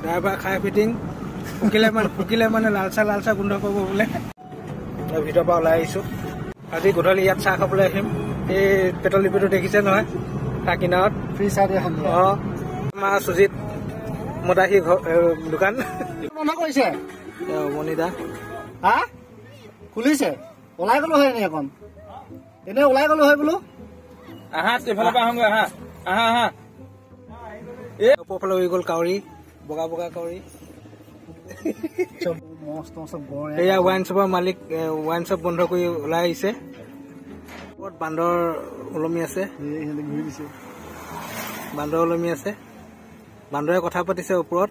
driver খাই fitting ফুকিলে মানে লালচা গোন্ধ পাব বোলে ভিতৰৰ পৰা ওলাই আহিছোঁ আজি গধূলি ইয়াত চাহ খাবলৈ আহিম এই পেট্ৰল ডিপুটো দেখিছে নহয় তাৰ কিনাৰত ফ্ৰী চাহ দিয়ে আমাৰ সুজিত মদাহী দোকান বন্ধ কৰিছে মণিদা হা খুলিছে ওলাই গ'লো হয় নি এখন এনে ওলাই গ'লো হয় বোলো আহা এইফালৰ পৰা আহোগৈ আহা এই ওপৰফালে উৰি গ'ল কাউৰী বগা কাউৰী এয়া ৱাইন শ্বপৰ মালিক ৱাইন শ্বপ বন্ধ কৰি ওলাই আহিছে ওপৰত বান্দৰ ওলমি আছে বান্দৰে কথা পাতিছে ওপৰত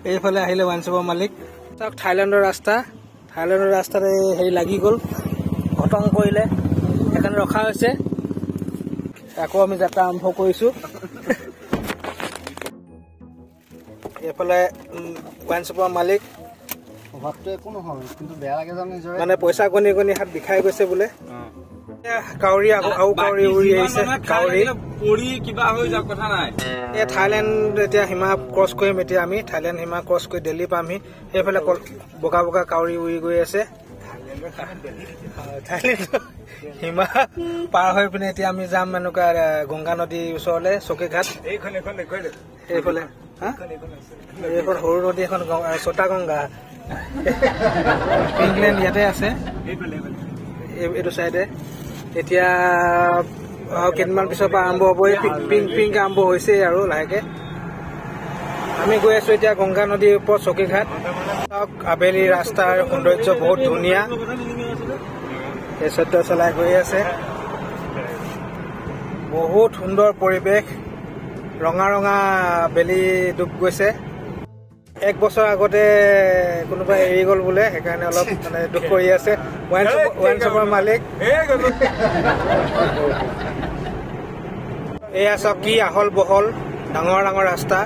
এইফালে আহিলে ৱাইন শ্বপৰ মালিক চাওক থাইলেণ্ডৰ ৰাস্তাত হেৰি লাগি গ'ল খতম কৰিলে সেইকাৰণে ৰখা হৈছে আকৌ আমি যাত্ৰা আৰম্ভ কৰিছোঁ এইফালে ৱাইন শ্বপৰ মালিক অভাৱটো একো নহয় কিন্তু বেয়া লাগে জানো নিজৰে মানে পইচা গণি হাত বিষাই গৈছে বোলে কাউৰী আৰু কাউৰী উৰি আহিছে কাউৰী পৰি কিবা হৈ যাওক কথা নাই এই থাইলেণ্ড এতিয়া সীমা ক্ৰছ কৰিম এতিয়া আমি থাইলেণ্ড সীমা ক্ৰছ কৰি দিল্লী পামহি এইফালে বগা কাউৰী উৰি গৈ আছে থাইলেণ্ড সীমা পাৰ হৈ পিনে এতিয়া আমি যাম এনেকুৱা গংগা নদীৰ ওচৰলৈ চকীঘাট এইফালে এইখন সৰু নদী এখন ছটা গংগা ইংলেণ্ড ইয়াতে আছে এইটো চাইডে এতিয়া কেইদিনমান পিছৰ পৰা আৰম্ভ হ'ব পিংক আৰম্ভ হৈছে আৰু লাহেকে আমি গৈ আছো এতিয়া গংগা নদীৰ ওপৰত চকীঘাট আবেলি ৰাস্তাৰ সৌন্দৰ্য বহুত ধুনীয়া এই ছদ্য চলাই গৈ আছে বহুত সুন্দৰ পৰিৱেশ ৰঙা বেলি ডুব গৈছে এক বছৰ আগতে কোনোবাই এৰি গ'ল বোলে সেইকাৰণে অলপ মানে দুখ কৰি আছে ৱাইন শ্বপৰ মালিক এয়া চাওক কি আহল বহল ডাঙৰ ৰাস্তা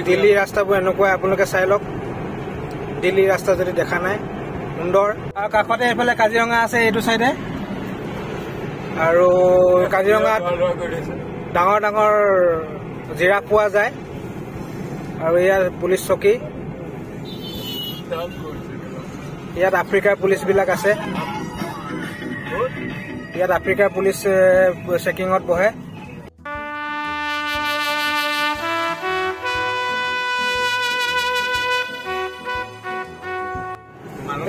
দিল্লীৰ ৰাস্তাবোৰ এনেকুৱা আপোনালোকে চাই লওক দিল্লীৰ ৰাস্তা যদি দেখা নাই সুন্দৰ আৰু কাষতে এইফালে কাজিৰঙা আছে এইটো চাইডে আৰু কাজিৰঙাত ডাঙৰ জিৰাফ পোৱা যায় আৰু ইয়াৰ পুলিচ চকী ইয়াত আফ্ৰিকাৰ পুলিচবিলাক আছে ইয়াত আফ্ৰিকাৰ পুলিচ চেকিঙত বহে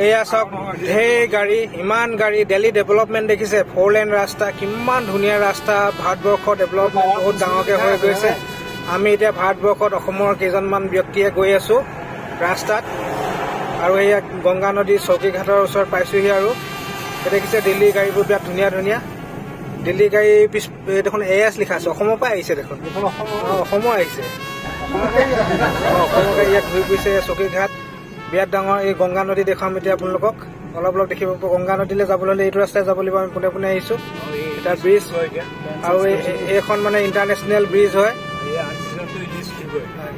এয়া চাওক ঢেৰ গাড়ী ইমান গাড়ী দিল্লী ডেভেলপমেণ্ট দেখিছে 4 লেন ৰাস্তা কিমান ধুনীয়া ৰাস্তা ভাৰতবৰ্ষৰ ডেভেলপমেণ্ট বহুত ডাঙৰকৈ হৈ গৈছে আমি এতিয়া ভাৰতবৰ্ষত অসমৰ কেইজনমান ব্যক্তিয়ে গৈ আছো ৰাস্তাত আৰু এয়া গংগা নদীৰ চকীঘাটৰ ওচৰত পাইছোহি আৰু দেখিছে দিল্লীৰ গাড়ীবোৰ বিৰাট ধুনীয়া দিল্লী গাড়ী পিছ দেখোন AS লিখা আছে অসমৰ পৰা আহিছে দেখোন অসমৰ আহিছে অসমৰ গাড়ী ইয়াত ঘূৰি ফুৰিছে চকীঘাট বিৰাট ডাঙৰ এই গংগা নদী দেখাম এতিয়া আপোনালোকক অলপ দেখিব গংগা নদীলৈ যাবলৈ হ'লে এইটো ৰাস্তাই যাব লাগিব আমি পোনে আহিছোঁ এটা ব্ৰিজ আৰু এইখন মানে ইণ্টাৰনেশ্যনেল ব্ৰিজ হয়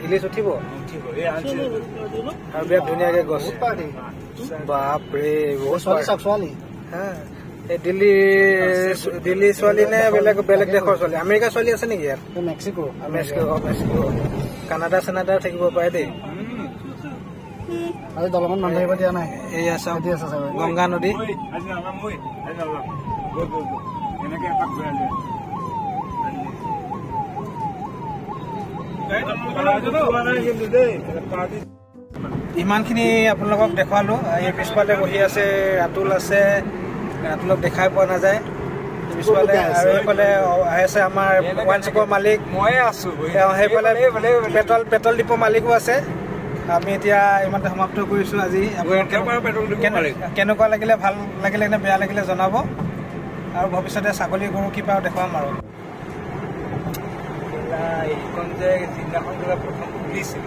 ইলিচ উঠিব আৰু বিৰাট ধুনীয়াকৈ গছ বাপৰে এই দিল্লী ছোৱালী নে বেলেগ দেশৰ ছোৱালী আমেৰিকাৰ ছোৱালী আছে নেকি ইয়াত মেক্সিকো কানাডা চানাডা থাকিব পাৰে দেই আজি দলঙত মানুহ আহিব দিয়া নাই এয়া চাওক গংগা নদী ইমানখিনি আপোনালোকক দেখুৱালো এই পিছফালে বহি আছে ৰাতুলক দেখাই পোৱা নাযায় পিছফালে আৰু এইফালে আছে আমাৰ ৱাইন শ্বপৰ মালিক ময়ে আছো সেইফালে পেট্ৰল ডিপৰ মালিকো আছে আমি এতিয়া ইমানতে সমাপ্ত কৰিছোঁ আজি কেনেকুৱা লাগিলে ভাল লাগিলে নে বেয়া লাগিলে জনাব আৰু ভৱিষ্যতে ছাগলী গৰু কিবা দেখুৱাম আৰু এইখন যে যিদিনাখন প্ৰথম খুলিছিল